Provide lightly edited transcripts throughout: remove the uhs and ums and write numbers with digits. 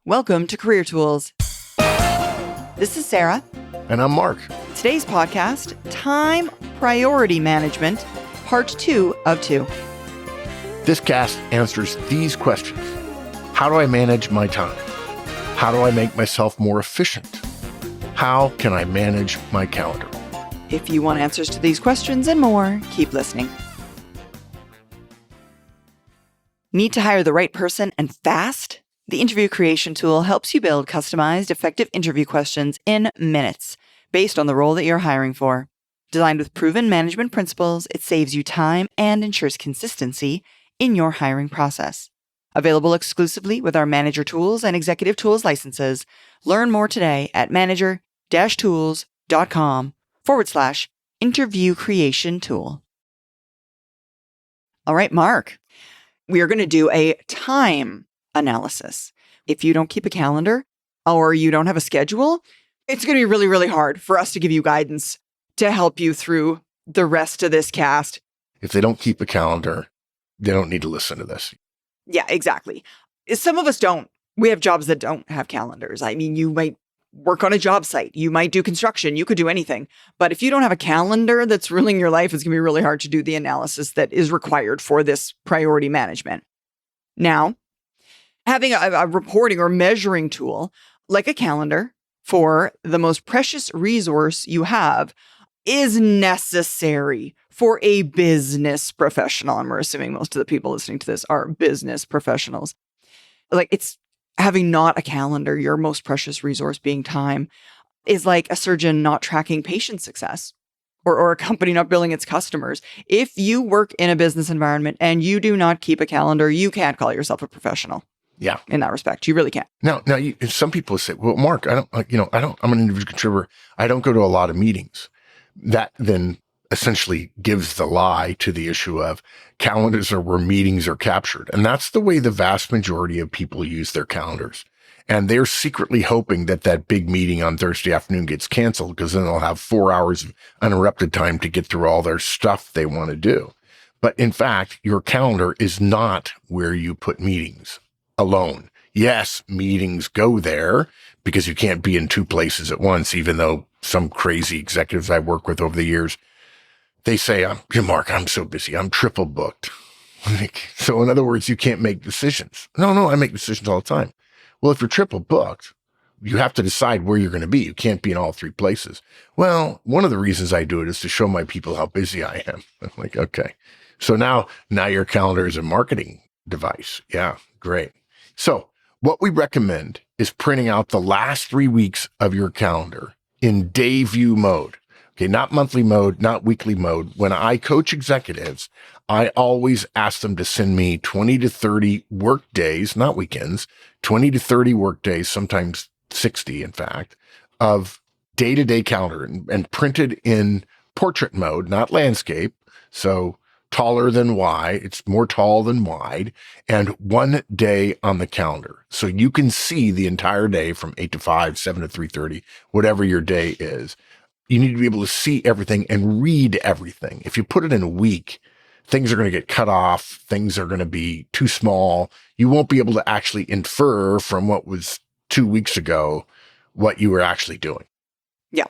Welcome to Career Tools. This is Sarah. And I'm Mark. Today's podcast, Time Priority Management, Part 2 of 2. This cast answers these questions. How do I manage my time? How do I make myself more efficient? How can I manage my calendar? If you want answers to these questions and more, keep listening. Need to hire the right person and fast? The interview creation tool helps you build customized, effective interview questions in minutes based on the role that you're hiring for. Designed with proven management principles, it saves you time and ensures consistency in your hiring process. Available exclusively with our Manager Tools and Executive Tools licenses. Learn more today at manager-tools.com/interview creation tool. All right, Mark, we are going to do a time analysis. If you don't keep a calendar or you don't have a schedule, it's going to be really, really hard for us to give you guidance to help you through the rest of this cast. If they don't keep a calendar, they don't need to listen to this. Yeah, exactly. Some of us don't. We have jobs that don't have calendars. I mean, you might work on a job site. You might do construction. You could do anything. But if you don't have a calendar that's ruling your life, it's going to be really hard to do the analysis that is required for this priority management. Now, having a reporting or measuring tool like a calendar for the most precious resource you have is necessary for a business professional. And we're assuming most of the people listening to this are business professionals. Like, it's having not a calendar, your most precious resource being time, is like a surgeon not tracking patient success or a company not billing its customers. If you work in a business environment and you do not keep a calendar, you can't call yourself a professional. Yeah. In that respect, you really can't. Now, some people say, well, Mark, I'm an individual contributor. I don't go to a lot of meetings. That then essentially gives the lie to the issue of calendars are where meetings are captured. And that's the way the vast majority of people use their calendars. And they're secretly hoping that big meeting on Thursday afternoon gets canceled because then they'll have 4 hours of uninterrupted time to get through all their stuff they want to do. But in fact, your calendar is not where you put meetings alone. Yes, meetings go there because you can't be in two places at once, even though some crazy executives I work with over the years, they say, Mark, I'm so busy. I'm triple booked. So in other words, you can't make decisions. No, I make decisions all the time. Well, if you're triple booked, you have to decide where you're going to be. You can't be in all three places. Well, one of the reasons I do it is to show my people how busy I am. I'm like, okay. So now your calendar is a marketing device. Yeah, great. So what we recommend is printing out the last 3 weeks of your calendar in day view mode. Okay, not monthly mode, not weekly mode. When I coach executives, I always ask them to send me 20 to 30 work days, not weekends, 20 to 30 work days, sometimes 60, in fact, of day-to-day calendar and printed in portrait mode, not landscape. So taller than wide, it's more tall than wide, and 1 day on the calendar. So you can see the entire day from 8 to 5, 7 to 3:30, whatever your day is. You need to be able to see everything and read everything. If you put it in a week, things are going to get cut off. Things are going to be too small. You won't be able to actually infer from what was 2 weeks ago what you were actually doing. Yeah.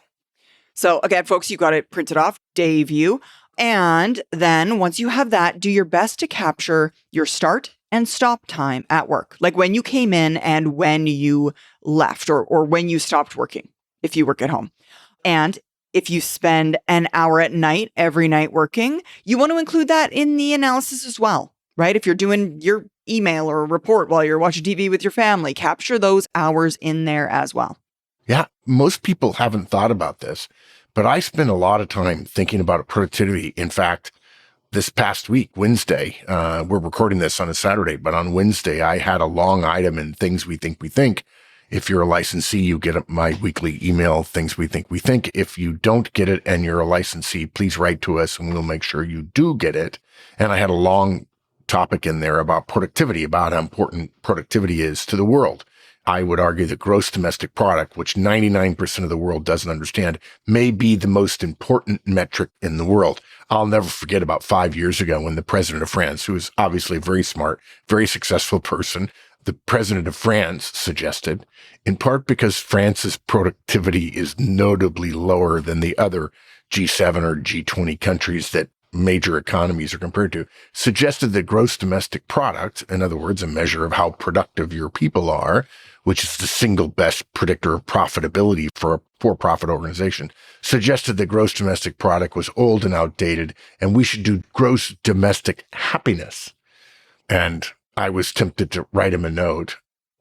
So again, folks, you got it printed off, day view. And then once you have that, do your best to capture your start and stop time at work. Like when you came in and when you left or when you stopped working, if you work at home. And if you spend an hour at night, every night working, you want to include that in the analysis as well, right? If you're doing your email or a report while you're watching TV with your family, capture those hours in there as well. Yeah, most people haven't thought about this, but I spend a lot of time thinking about productivity. In fact, this past week, Wednesday, we're recording this on a Saturday, but on Wednesday, I had a long item in Things We Think. If you're a licensee, you get my weekly email, Things We Think. If you don't get it and you're a licensee, please write to us and we'll make sure you do get it. And I had a long topic in there about productivity, about how important productivity is to the world. I would argue that gross domestic product, which 99% of the world doesn't understand, may be the most important metric in the world. I'll never forget about 5 years ago when the president of France, who is obviously a very smart, very successful person, the president of France suggested, in part because France's productivity is notably lower than the other G7 or G20 countries that major economies are compared to, suggested that gross domestic product, in other words, a measure of how productive your people are, which is the single best predictor of profitability for a for-profit organization, suggested that gross domestic product was old and outdated, and we should do gross domestic happiness. And I was tempted to write him a note,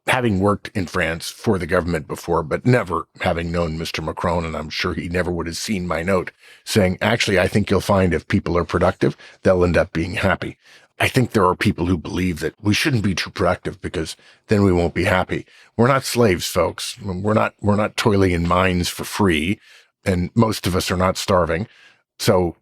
having worked in France for the government before, but never having known Mr. Macron, and I'm sure he never would have seen my note, saying, actually, I think you'll find if people are productive, they'll end up being happy. I think there are people who believe that we shouldn't be too productive because then we won't be happy. We're not slaves, folks. We're not toiling in mines for free, and most of us are not starving. So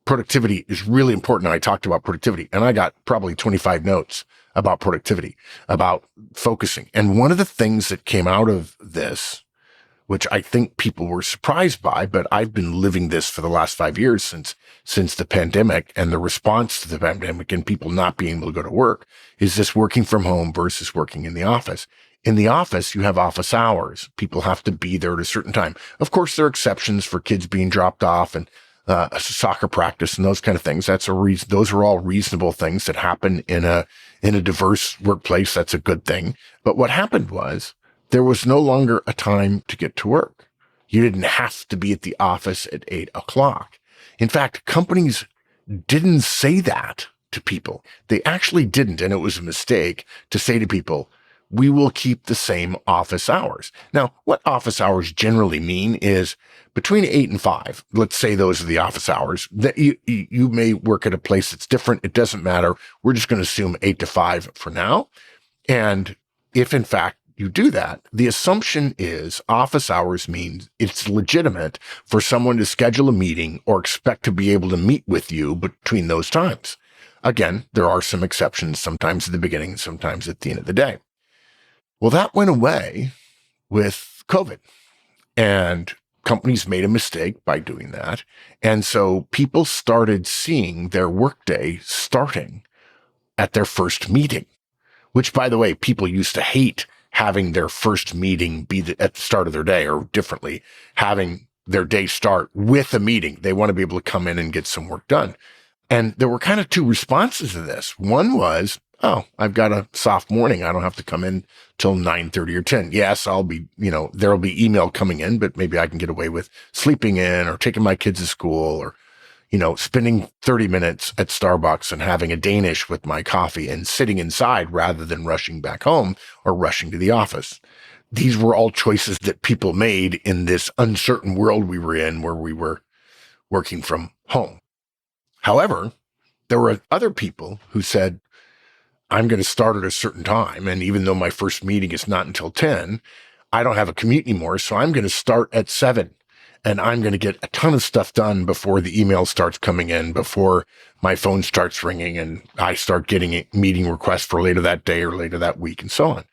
productivity is really important. I talked about productivity, and I got probably 25 notes about productivity, about focusing. And one of the things that came out of this, which I think people were surprised by, but I've been living this for the last 5 years since the pandemic and the response to the pandemic and people not being able to go to work, is this working from home versus working in the office. In the office, you have office hours. People have to be there at a certain time. Of course, there are exceptions for kids being dropped off and a soccer practice and those kind of things. That's a reason. Those are all reasonable things that happen in a diverse workplace. That's a good thing. But what happened was there was no longer a time to get to work. You didn't have to be at the office at 8:00. In fact, companies didn't say that to people. They actually didn't. And it was a mistake to say to people, we will keep the same office hours. Now, what office hours generally mean is between 8 and 5. Let's say those are the office hours. That you may work at a place that's different. It doesn't matter. We're just going to assume 8 to 5 for now. And if in fact you do that, the assumption is office hours means it's legitimate for someone to schedule a meeting or expect to be able to meet with you between those times. Again, there are some exceptions, sometimes at the beginning, sometimes at the end of the day. Well, that went away with COVID, and companies made a mistake by doing that. And so people started seeing their workday starting at their first meeting, which, by the way, people used to hate having their first meeting be at the start of their day, or differently, having their day start with a meeting. They want to be able to come in and get some work done. And there were kind of two responses to this. One was, oh, I've got a soft morning. I don't have to come in till 9:30 or 10. Yes, I'll be, there'll be email coming in, but maybe I can get away with sleeping in or taking my kids to school or, spending 30 minutes at Starbucks and having a Danish with my coffee and sitting inside rather than rushing back home or rushing to the office. These were all choices that people made in this uncertain world we were in, where we were working from home. However, there were other people who said, I'm going to start at a certain time. And even though my first meeting is not until 10, I don't have a commute anymore. So I'm going to start at 7 and I'm going to get a ton of stuff done before the email starts coming in, before my phone starts ringing and I start getting meeting requests for later that day or later that week and so on.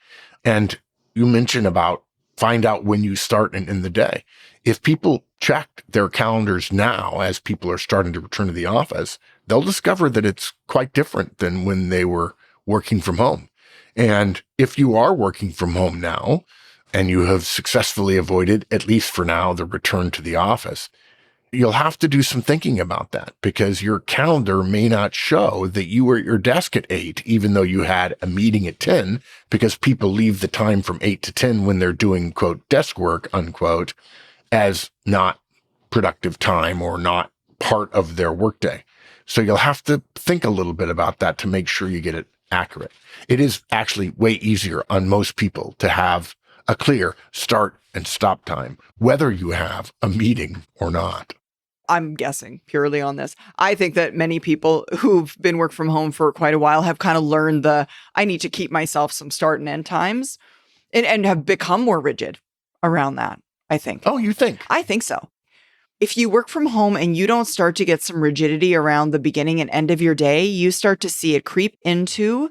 And you mentioned about find out when you start and end the day. If people check their calendars now, as people are starting to return to the office, they'll discover that it's quite different than when they were working from home. And if you are working from home now and you have successfully avoided, at least for now, the return to the office, you'll have to do some thinking about that, because your calendar may not show that you were at your desk at 8, even though you had a meeting at 10, because people leave the time from 8 to 10 when they're doing, quote, desk work, unquote, as not productive time or not part of their workday. So you'll have to think a little bit about that to make sure you get it accurate. It is actually way easier on most people to have a clear start and stop time, whether you have a meeting or not. I'm guessing purely on this. I think that many people who've been work from home for quite a while have kind of learned I need to keep myself some start and end times and have become more rigid around that, I think. Oh, you think? I think so. If you work from home and you don't start to get some rigidity around the beginning and end of your day, you start to see it creep into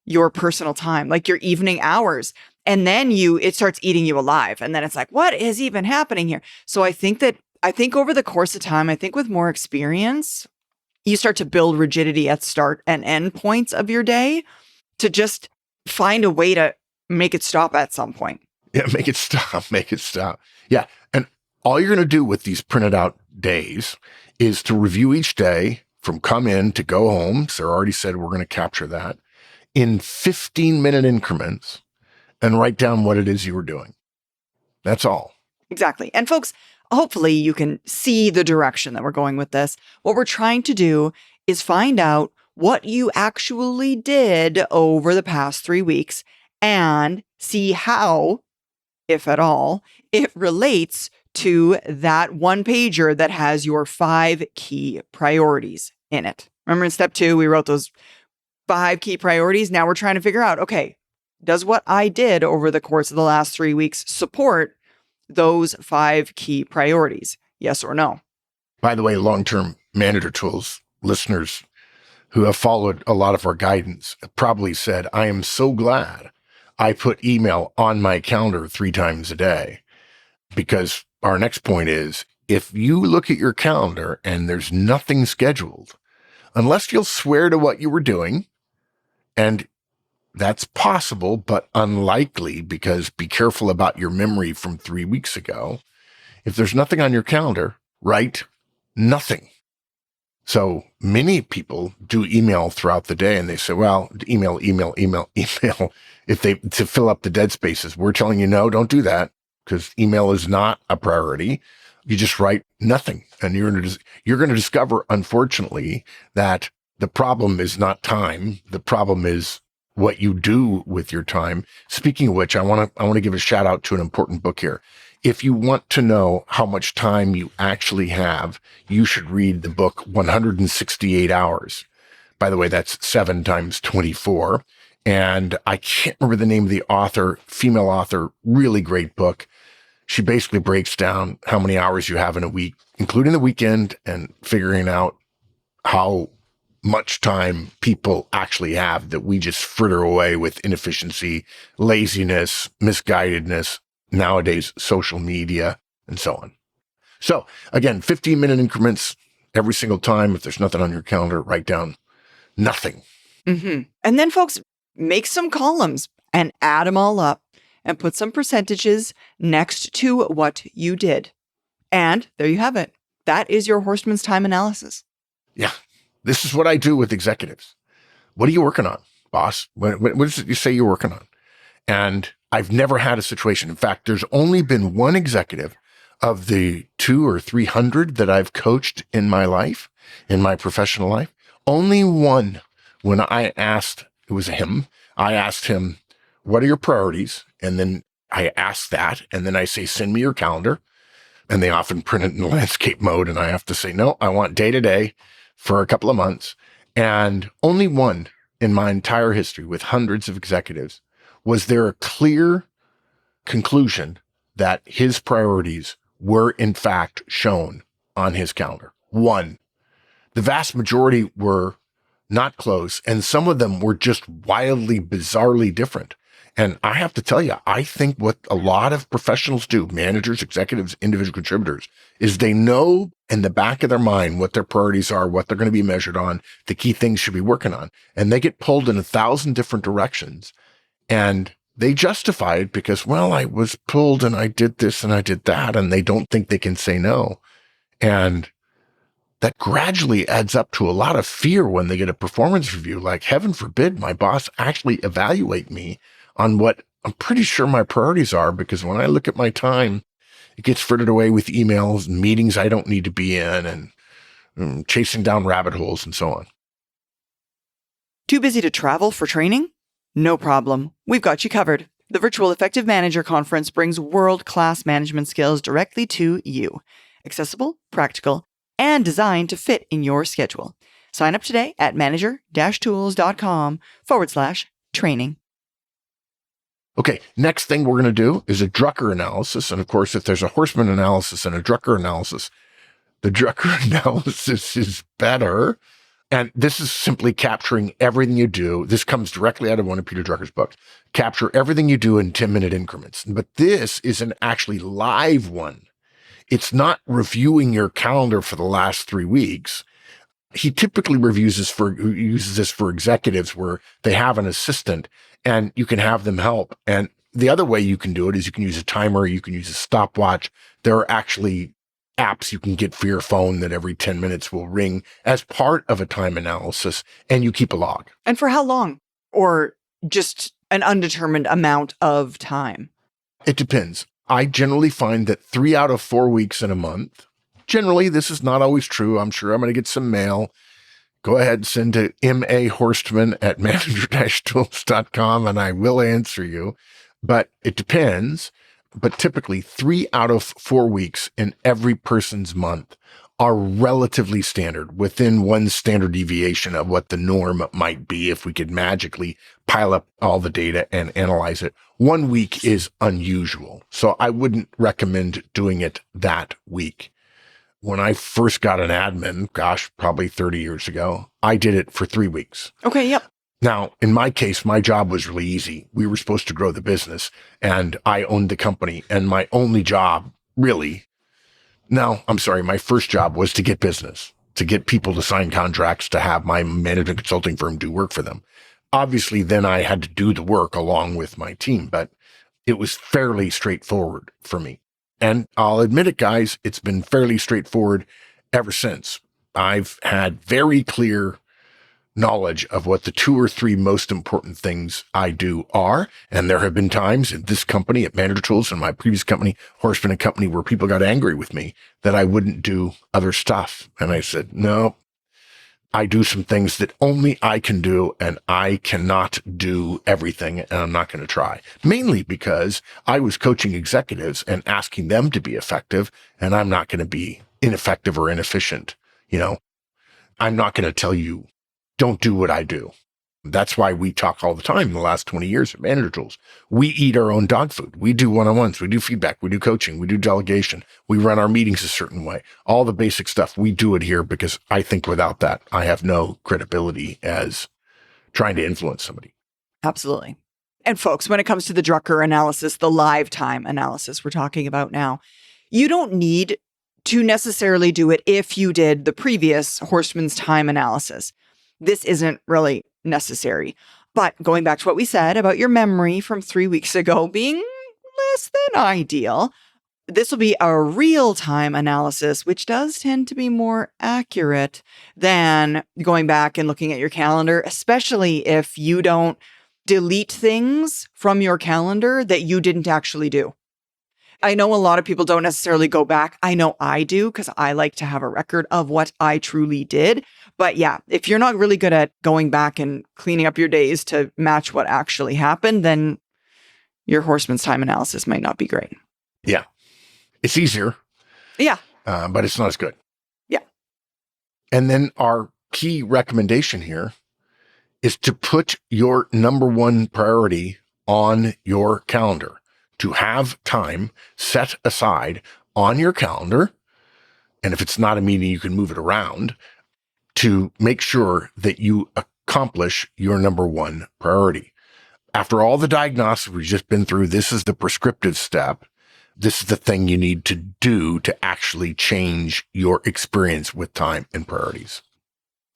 your personal time, like your evening hours. And then it starts eating you alive. And then it's like, what is even happening here? So I think over the course of time, I think with more experience, you start to build rigidity at start and end points of your day to just find a way to make it stop at some point. Yeah, make it stop. Make it stop. Yeah. And all you're going to do with these printed out days is to review each day from come in to go home. So I already said we're going to capture that in 15-minute increments and write down what it is you were doing. That's all. Exactly. And folks, hopefully you can see the direction that we're going with this. What we're trying to do is find out what you actually did over the past 3 weeks and see how, if at all, it relates to that one pager that has your 5 key priorities in it. Remember in step 2, we wrote those 5 key priorities. Now we're trying to figure out, okay, does what I did over the course of the last 3 weeks support those 5 key priorities? Yes or no? By the way, long-term manager tools listeners who have followed a lot of our guidance probably said, I am so glad I put email on my calendar 3 times a day, because our next point is, if you look at your calendar and there's nothing scheduled, unless you'll swear to what you were doing, and that's possible, but unlikely, because be careful about your memory from 3 weeks ago. If there's nothing on your calendar, write nothing. So many people do email throughout the day and they say, well, email, if to fill up the dead spaces. We're telling you, no, don't do that, because email is not a priority. You just write nothing. And you're going to discover, unfortunately, that the problem is not time. The problem is what you do with your time. Speaking of which, I want to give a shout out to an important book here. If you want to know how much time you actually have, you should read the book 168 Hours. By the way, that's 7 times 24. And I can't remember the name of the author, female author, really great book. She basically breaks down how many hours you have in a week, including the weekend, and figuring out how much time people actually have that we just fritter away with inefficiency, laziness, misguidedness, nowadays social media, and so on. So again, 15-minute increments every single time. If there's nothing on your calendar, write down nothing. Mm-hmm. And then folks, make some columns and add them all up and put some percentages next to what you did. And there you have it. That is your Horstman's time analysis. Yeah. This is what I do with executives. What are you working on, boss? What is it you say you're working on? And I've never had a situation. In fact, there's only been one executive of the 200 or 300 that I've coached in my life, in my professional life. Only one, when I asked, it was him, I asked him, what are your priorities? And then I ask that, and then I say, send me your calendar. And they often print it in landscape mode. And I have to say, no, I want day to day for a couple of months. And only one in my entire history with hundreds of executives was there a clear conclusion that his priorities were in fact shown on his calendar. One. The vast majority were not close, and some of them were just wildly, bizarrely different. And I have to tell you, I think what a lot of professionals do, managers, executives, individual contributors, is they know in the back of their mind what their priorities are, what they're going to be measured on, the key things should be working on. And they get pulled in 1,000 different directions. And they justify it because, well, I was pulled and I did this and I did that, and they don't think they can say no. And that gradually adds up to a lot of fear when they get a performance review. Like, heaven forbid my boss actually evaluate me on what I'm pretty sure my priorities are, because when I look at my time, it gets frittered away with emails and meetings I don't need to be in, and chasing down rabbit holes and so on. Too busy to travel for training? No problem. We've got you covered. The Virtual Effective Manager Conference brings world-class management skills directly to you. Accessible, practical, and designed to fit in your schedule. Sign up today at manager-tools.com/training. Okay, next thing we're going to do is a Drucker analysis. And of course, if there's a Horstman analysis and a Drucker analysis, the Drucker analysis is better. And this is simply capturing everything you do. This comes directly out of one of Peter Drucker's books. Capture everything you do in 10-minute increments. But this is an actually live one. It's not reviewing your calendar for the last 3 weeks. He typically uses this for executives where they have an assistant and you can have them help. And the other way you can do it is you can use a timer, you can use a stopwatch. There are actually apps you can get for your phone that every 10 minutes will ring as part of a time analysis, and you keep a log. And for how long? Or just an undetermined amount of time? It depends. I generally find that 3 out of 4 weeks in a month, generally, this is not always true. I'm sure I'm going to get some mail. Go ahead and send to mahorstman@manager-tools.com and I will answer you. But it depends. But typically 3 out of 4 weeks in every person's month are relatively standard, within one standard deviation of what the norm might be if we could magically pile up all the data and analyze it. 1 week is unusual. So I wouldn't recommend doing it that week. When I first got an admin, probably 30 years ago, I did it for 3 weeks. Okay, yep. Now, in my case, my job was really easy. We were supposed to grow the business and I owned the company, and my only job my first job was to get business, to get people to sign contracts, to have my management consulting firm do work for them. Obviously, then I had to do the work along with my team, but it was fairly straightforward for me. And I'll admit it, guys, it's been fairly straightforward ever since. I've had very clear knowledge of what the 2 or 3 most important things I do are. And there have been times in this company at Manager Tools and my previous company, Horstman and Company, where people got angry with me that I wouldn't do other stuff. And I said, no, I do some things that only I can do, and I cannot do everything, and I'm not going to try. Mainly because I was coaching executives and asking them to be effective, and I'm not going to be ineffective or inefficient. I'm not going to tell you, don't do what I do. That's why we talk all the time in the last 20 years at Manager Tools. We eat our own dog food. We do one-on-ones. We do feedback. We do coaching. We do delegation. We run our meetings a certain way. All the basic stuff. We do it here because I think without that, I have no credibility as trying to influence somebody. Absolutely. And folks, when it comes to the Drucker analysis, the live time analysis we're talking about now, you don't need to necessarily do it if you did the previous Horstman's time analysis. This isn't really necessary. But going back to what we said about your memory from 3 weeks ago being less than ideal, this will be a real-time analysis, which does tend to be more accurate than going back and looking at your calendar, especially if you don't delete things from your calendar that you didn't actually do. I know a lot of people don't necessarily go back. I know I do because I like to have a record of what I truly did. But yeah, if you're not really good at going back and cleaning up your days to match what actually happened, then your Horstman's time analysis might not be great. Yeah. It's easier. Yeah. But it's not as good. Yeah. And then our key recommendation here is to put your number one priority on your calendar, to have time set aside on your calendar. And if it's not a meeting, you can move it around to make sure that you accomplish your number one priority. After all the diagnostics we've just been through, this is the prescriptive step. This is the thing you need to do to actually change your experience with time and priorities.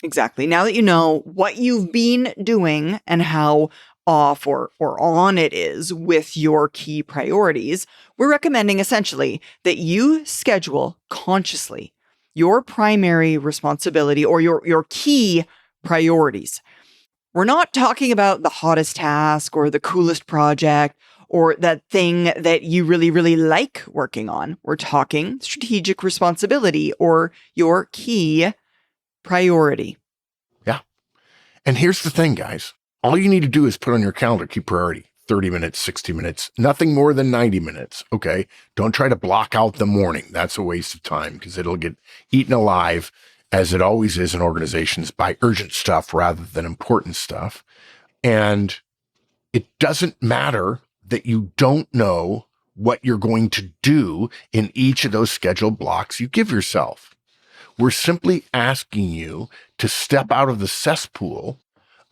Exactly. Now that you know what you've been doing and how off or on it is with your key priorities, we're recommending essentially that you schedule consciously your primary responsibility or your key priorities. We're not talking about the hottest task or the coolest project or that thing that you really, really like working on. We're talking strategic responsibility or your key priority. Yeah. And here's the thing, guys. All you need to do is put on your calendar key priority. 30 minutes, 60 minutes, nothing more than 90 minutes. Okay. Don't try to block out the morning. That's a waste of time because it'll get eaten alive, as it always is in organizations, by urgent stuff rather than important stuff. And it doesn't matter that you don't know what you're going to do in each of those scheduled blocks you give yourself. We're simply asking you to step out of the cesspool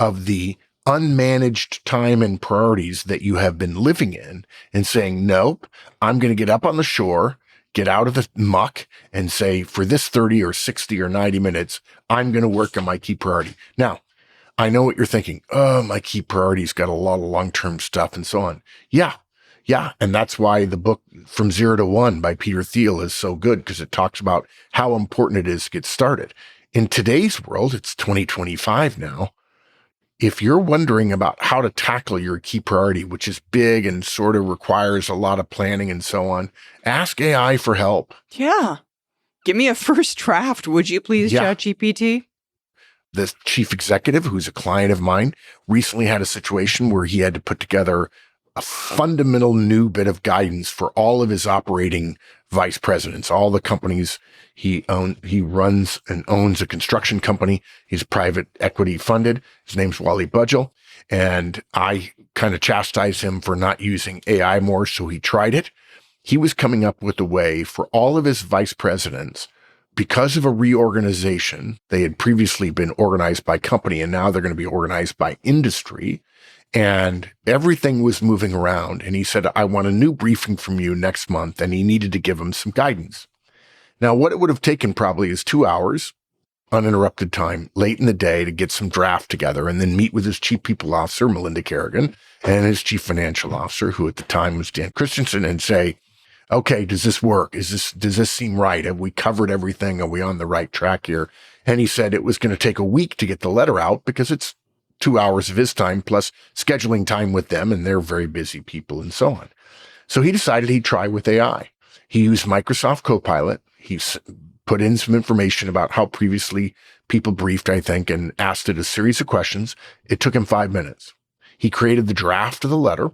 of the unmanaged time and priorities that you have been living in and saying, nope, I'm going to get up on the shore, get out of the muck and say, for this 30 or 60 or 90 minutes, I'm going to work on my key priority. Now, I know what you're thinking. Oh, my key priorities got a lot of long-term stuff and so on. Yeah. Yeah. And that's why the book From Zero to One by Peter Thiel is so good, because it talks about how important it is to get started. In today's world, it's 2025 now. If you're wondering about how to tackle your key priority, which is big and sort of requires a lot of planning and so on, ask AI for help. Yeah. Give me a first draft, would you please, Yeah. ChatGPT? The chief executive, who's a client of mine, recently had a situation where he had to put together a fundamental new bit of guidance for all of his operating vice presidents, all the companies he runs and owns a construction company. He's private equity funded. His name's Wally Budgell. And I kind of chastised him for not using AI more. So he tried it. He was coming up with a way for all of his vice presidents, because of a reorganization. They had previously been organized by company, and now they're going to be organized by industry. And everything was moving around. And he said, I want a new briefing from you next month. And he needed to give him some guidance. Now, what it would have taken probably is 2 hours, uninterrupted time, late in the day, to get some draft together and then meet with his chief people officer, Melinda Kerrigan, and his chief financial officer, who at the time was Dan Christensen, and say, okay, does this work? Does this seem right? Have we covered everything? Are we on the right track here? And he said it was going to take a week to get the letter out, because it's 2 hours of his time plus scheduling time with them, and they're very busy people and so on. So he decided he'd try with AI. He used Microsoft Copilot. He put in some information about how previously people briefed, I think, and asked it a series of questions. It took him 5 minutes. He created the draft of the letter,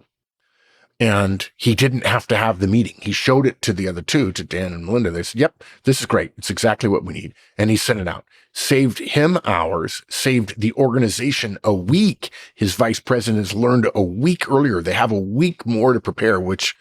and he didn't have to have the meeting. He showed it to the other two, to Dan and Melinda. They said, yep, this is great. It's exactly what we need. And he sent it out. Saved him hours, saved the organization a week. His vice presidents learned a week earlier. They have a week more to prepare, which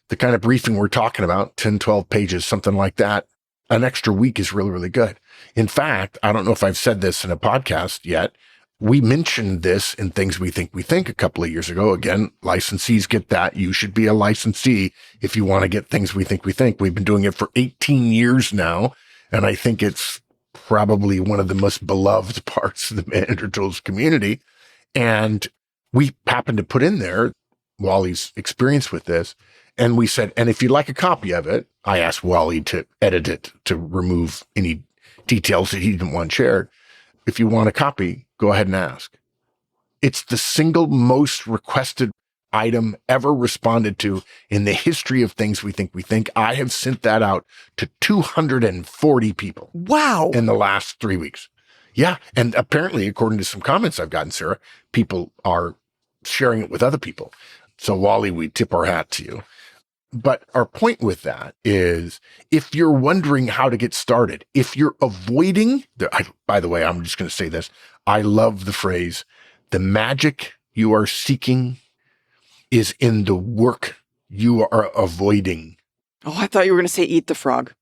the kind of briefing we're talking about, 10, 12 pages, something like that, an extra week is really, really good. In fact, I don't know if I've said this in a podcast yet. We mentioned this in Things We Think a couple of years ago. Again, licensees get that. You should be a licensee if you want to get Things We Think. We've been doing it for 18 years now. And I think it's probably one of the most beloved parts of the Manager Tools community. And we happened to put in there Wally's experience with this. And we said, and if you'd like a copy of it, I asked Wally to edit it to remove any details that he didn't want shared. If you want a copy, go ahead and ask. It's the single most requested item ever responded to in the history of Things We Think. I have sent that out to 240 people. Wow. In the last 3 weeks. Yeah. And apparently, according to some comments I've gotten, Sarah, people are sharing it with other people. So Wally, we tip our hat to you. But our point with that is, if you're wondering how to get started, if you're avoiding, by the way, I'm just going to say this. I love the phrase, the magic you are seeking is in the work you are avoiding. Oh, I thought you were going to say eat the frog.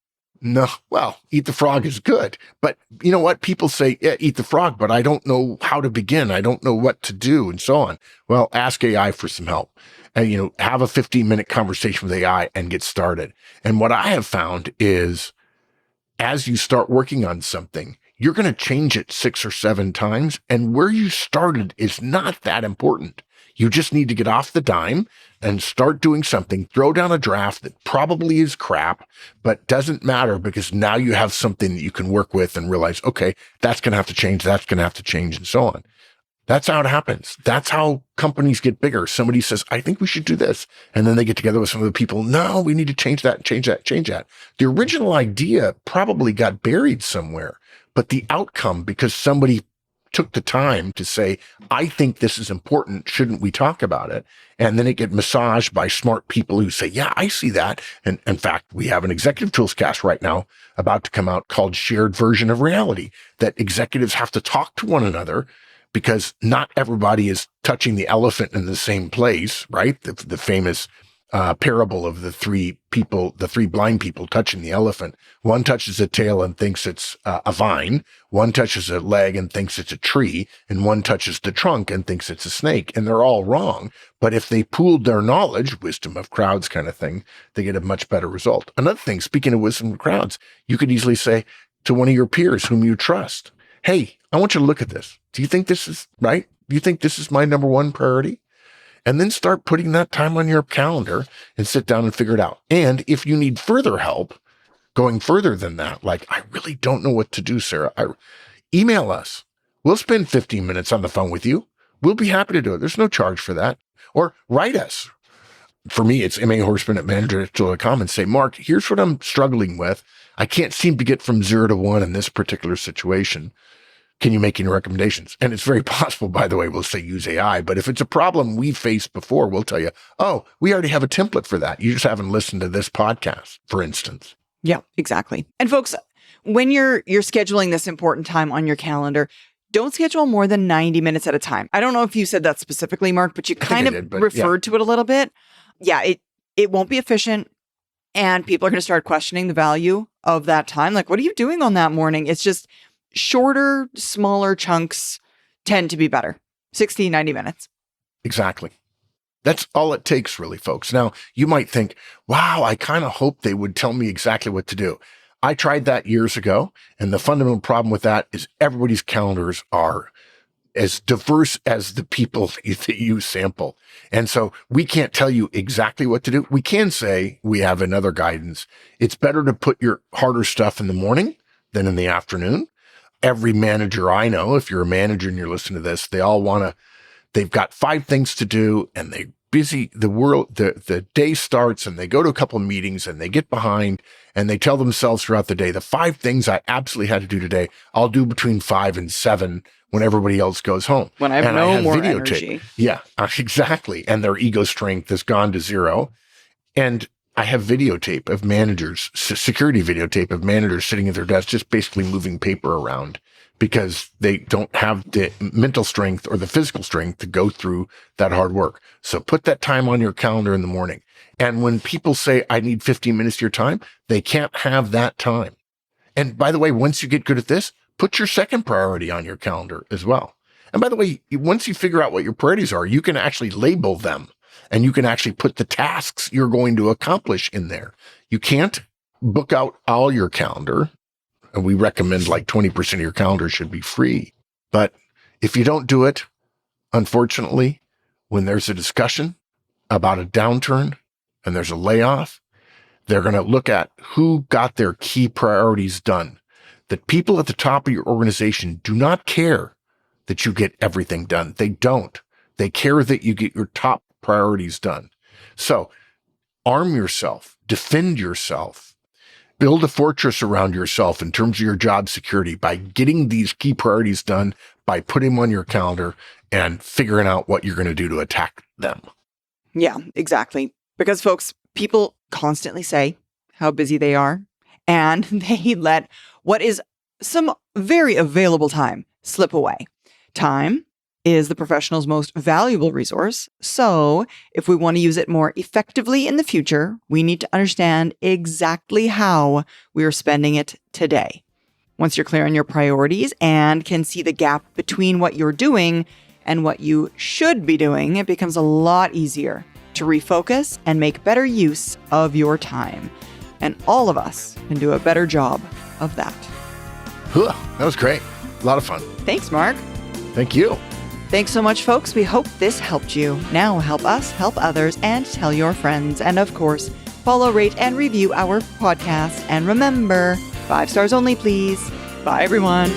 No, well, eat the frog is good. But you know what? People say, yeah, eat the frog, but I don't know how to begin. I don't know what to do and so on. Well, ask AI for some help. And, have a 15-minute conversation with AI and get started. And what I have found is, as you start working on something, you're going to change it 6 or 7 times. And where you started is not that important. You just need to get off the dime and start doing something, throw down a draft that probably is crap, but doesn't matter, because now you have something that you can work with and realize, okay, that's going to have to change, that's going to have to change, and so on. That's how it happens. That's how companies get bigger. Somebody says, I think we should do this. And then they get together with some of the people. No, we need to change that, change that, change that. The original idea probably got buried somewhere, but the outcome, because somebody took the time to say, I think this is important. Shouldn't we talk about it? And then it get massaged by smart people who say, yeah, I see that. And in fact, we have an executive tools cast right now about to come out called Shared Version of Reality, that executives have to talk to one another, because not everybody is touching the elephant in the same place, right? The famous parable of the three blind people touching the elephant. One touches a tail and thinks it's a vine. One touches a leg and thinks it's a tree. And one touches the trunk and thinks it's a snake. And they're all wrong. But if they pooled their knowledge, wisdom of crowds kind of thing, they get a much better result. Another thing, speaking of wisdom of crowds, you could easily say to one of your peers whom you trust, Hey, I want you to look at this. Do you think this is right? Do you think this is my number one priority? And then start putting that time on your calendar and sit down and figure it out. And if you need further help going further than that, like, I really don't know what to do, Sarah, email us. We'll spend 15 minutes on the phone with you. We'll be happy to do it. There's no charge for that. Or write us. For me, it's mahorseman@manager.com and say, Mark, here's what I'm struggling with. I can't seem to get from 0 to 1 in this particular situation. Can you make any recommendations? And it's very possible, by the way, we'll say use AI, but if it's a problem we've faced before, we'll tell you, oh, we already have a template for that. You just haven't listened to this podcast, for instance. Yeah, exactly. And folks, when you're scheduling this important time on your calendar, don't schedule more than 90 minutes at a time. I don't know if you said that specifically, Mark, but you kind of referred to it a little bit. Yeah, it won't be efficient, and people are going to start questioning the value of that time. Like, what are you doing on that morning? It's just shorter, smaller chunks tend to be better. 60, 90 minutes. Exactly. That's all it takes, really, folks. Now, you might think, wow, I kind of hope they would tell me exactly what to do. I tried that years ago, and the fundamental problem with that is everybody's calendars are as diverse as the people that you sample. And so we can't tell you exactly what to do. We can say we have another guidance. It's better to put your harder stuff in the morning than in the afternoon. Every manager I know, if you're a manager and you're listening to this, they all they've got 5 things to do, and they're busy. The day starts, and they go to a couple of meetings, and they get behind, and they tell themselves throughout the day, the 5 things I absolutely had to do today, I'll do between 5 and 7 when everybody else goes home. When I have more energy. Yeah, exactly. And their ego strength has gone to 0. And I have videotape of managers, security videotape of managers sitting at their desk, just basically moving paper around because they don't have the mental strength or the physical strength to go through that hard work. So put that time on your calendar in the morning. And when people say, I need 15 minutes of your time, they can't have that time. And by the way, once you get good at this, put your second priority on your calendar as well. And by the way, once you figure out what your priorities are, you can actually label them. And you can actually put the tasks you're going to accomplish in there. You can't book out all your calendar. And we recommend like 20% of your calendar should be free. But if you don't do it, unfortunately, when there's a discussion about a downturn and there's a layoff, they're going to look at who got their key priorities done. The people at the top of your organization do not care that you get everything done. They don't. They care that you get your top priorities done. So arm yourself, defend yourself, build a fortress around yourself in terms of your job security by getting these key priorities done, by putting them on your calendar and figuring out what you're going to do to attack them. Yeah, exactly. Because folks, people constantly say how busy they are, and they let what is some very available time slip away. Time is the professional's most valuable resource. So if we want to use it more effectively in the future, we need to understand exactly how we are spending it today. Once you're clear on your priorities and can see the gap between what you're doing and what you should be doing, it becomes a lot easier to refocus and make better use of your time. And all of us can do a better job of that. That was great. A lot of fun. Thanks, Mark. Thank you. Thanks so much, folks. We hope this helped you. Now help us help others and tell your friends. And of course, follow, rate, and review our podcast. And remember, 5 stars only, please. Bye, everyone.